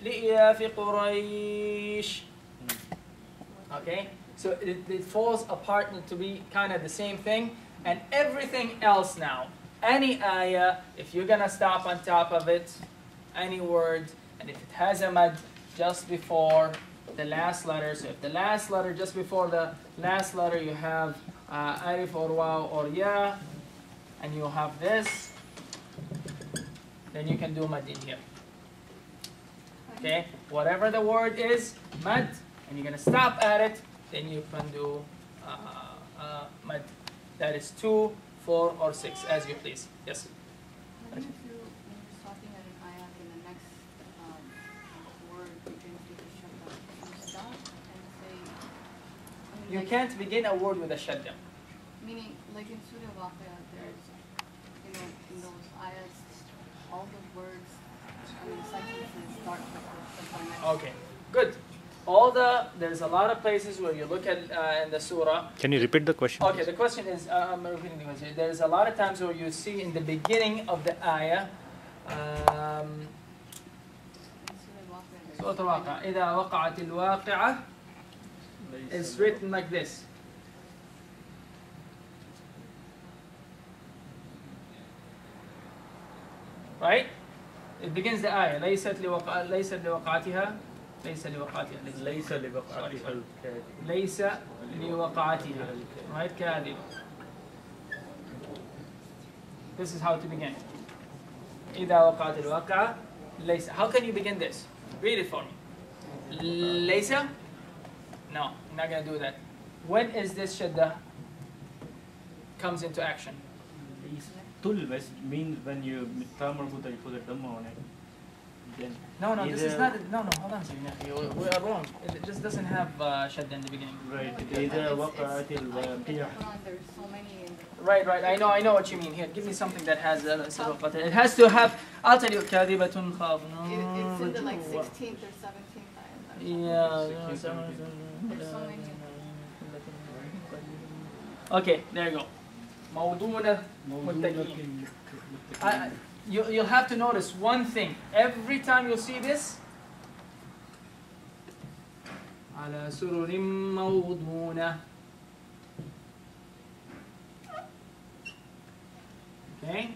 لإيلاف قريش. Okay, so it falls apart to be kind of the same thing, and everything else now, any ayah, if you're gonna stop on top of it, any word, and if it has a mad just before the last letter, so if the last letter, just before the last letter, you have alif or waw or ya, and you have this, then you can do mad in here. Okay, whatever the word is, mad, and you're going to stop at it, then you can do mad. That is 2, 4, or 6, as you please. Yes? When you're stopping at an ayat in the next word, you can do the shadda. You stop and say... You can't begin a word with a shadda. Meaning, like in Surah Waqi'ah, there's, in those ayats, all the words, sentences start with the shadda. Okay, good. There's a lot of places where you look at in the surah. Can you repeat the question? Okay, the question is, I'm repeating the question. There's a lot of times where you see in the beginning of the ayah, Surah Al-Waqi'ah, إِذَا وَقَعَتِ الْوَاقِعَةِ, it's written like this. Right? It begins the ayah. لَيْسَتْ لِوَقَعَتِهَا ليس لوقعتها ليس لوقعتها ليس لوقعتها right كاذب. This is how to begin. إذا وقعت الواقعة ليس. How can you begin this? Read it for me. ليس. No, I'm not going to do that. When is this shadda comes into action? Tul means when you put a dhamma on it. Then no, this is not. No, hold on a second. We are wrong. It just doesn't have shadda in the beginning. Right. Either waqa'atil waqi'ah. There's so many in Right. I know what you mean. Here, give me something that has it has to have. I'll tell you. كاذبة خاف. It's in the like 16th or 17th ayat. Yeah. There's so many. Okay, there you go. موضوعنا متكئين. You'll have to notice one thing. Every time you'll see this, على سرر موضونة. Okay.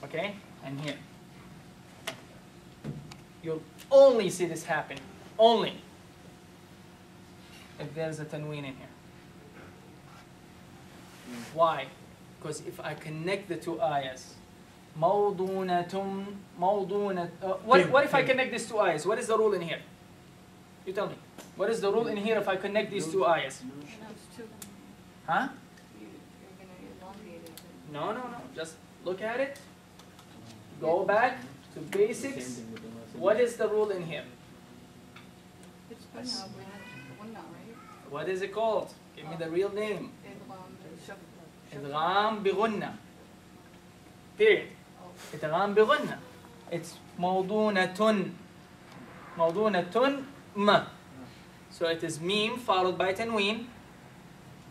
Okay, and here. You'll only see this happen. Only. If there's a tanween in here. Why? Because if I connect the two ayahs, موضونة موضونة. What if I connect these two ayahs? What is the rule in here? You tell me. What is the rule in here if I connect these two ayahs? Huh? You're going to elongate it. No. Just look at it. Go back to basics. What is the rule in here? It's one now, right? What is it called? Give me the real name. إدغام بغنة. Period. إدغام بغنة. It's موضونة. موضونة ما. So it is meme followed by tanween.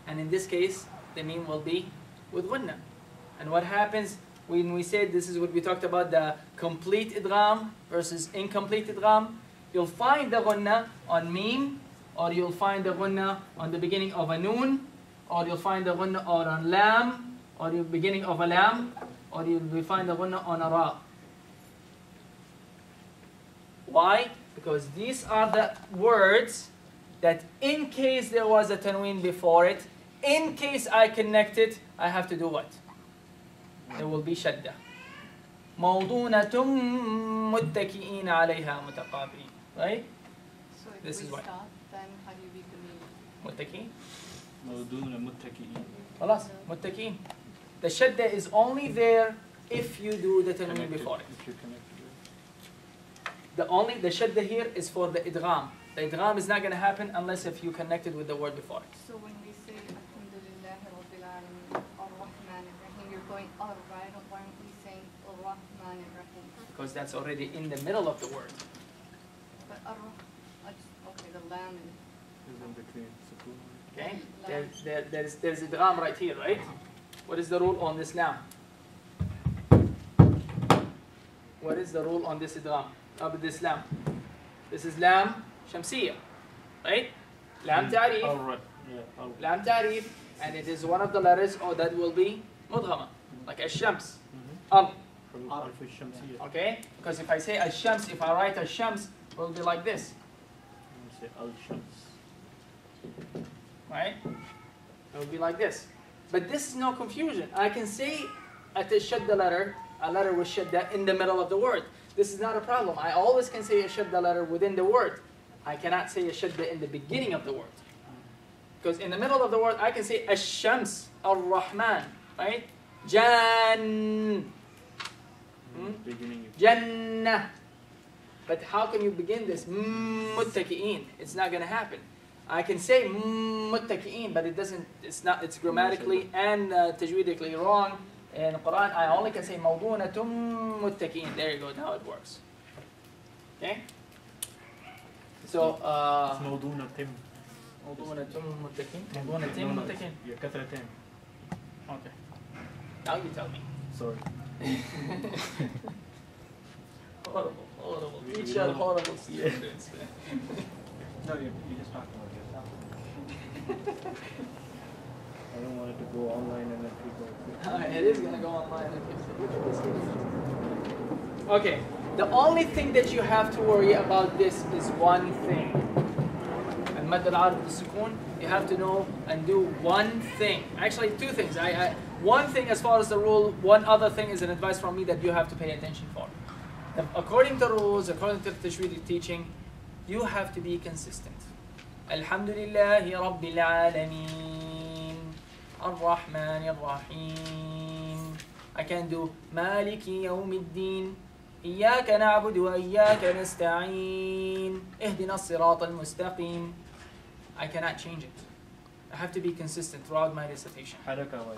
And in this case, the meme will be with غنة. And what happens when we said this is what we talked about, the complete idgham versus incomplete idgham? You'll find the غنة on meme, or you'll find the غنة on the beginning of a noon, or you'll find the غنة on lam, or the beginning of a lam, or you'll find the غنة on a ra. Why? Because these are the words that in case there was a tanween before it, in case I connect it, I have to do what? There will be shadda. موضونة متكئين عليها متقابلين. Right? So if This we is why. stop, then how do you beat the meme? متكئين. موضونة متكئين. خلاص متكئين. The shadda is only there if you do the tanween before it. If you connect The shadda here is for the idgham. The idgham is not going to happen unless if you connect it with the word before it. So when we say Alhamdulillahi Rabbil Alameen, Ar-Rahman Ar-Rahim, you're going right? Why aren't we saying Ar-Rahman Ar-Rahim? Because that's already in the middle of the word. But okay, the lam is... in between. Okay? There's idgham right here, right? What is the rule on this lam? What is the rule on this idgham? This lam. This is lam shamsiyya, right? Lam ta'rif. Right. Yeah. Lam ta'rif, and it is one of the letters that will be mudghama, like ash-shams. Okay? Because if I say ash-shams, if I write ash-shams, it will be like this. Say al-shams. Right? It will be like this. But this is no confusion. I can say at the shadda letter, a letter with shadda in the middle of the word. This is not a problem. I always can say a shadda letter within the word. I cannot say a shadda in the beginning of the word. Because in the middle of the word, I can say ash-shams, ar-rahman, right? Jan. Jannah. But how can you begin this? Muttaki'een. It's not going to happen. I can say muttaki'een, but it's grammatically and tajweedically wrong. In Quran, I only can say mawdunatum muttaki'een. There you go, how it works. Okay? So, mawdunatim. Mawdunatum muttaki'een. Mawdunatim muttaki'een. Yeah, kathratain. Okay. Now you tell me. Sorry. Horrible. Each are horrible students. No, you just talk about yourself. I don't want it to go online and then people. It is going to go online. Okay. The only thing that you have to worry about this is one thing. And mad al-'arab bis-sukun, you have to know and do one thing. Actually, two things. One thing as far as the rule, one other thing is an advice from me that you have to pay attention for. According to rules, according to the Tajweed teaching, you have to be consistent. Alhamdulillahi Rabbil Alameen, Ar-Rahman Ar-Rahim. I can do Maliki Yawmiddin, Iyaka na'budu wa Iyaka nasta'een, Ihdina as-sirata al-mustaqim. I cannot change it. I have to be consistent throughout my recitation. Haraka wise.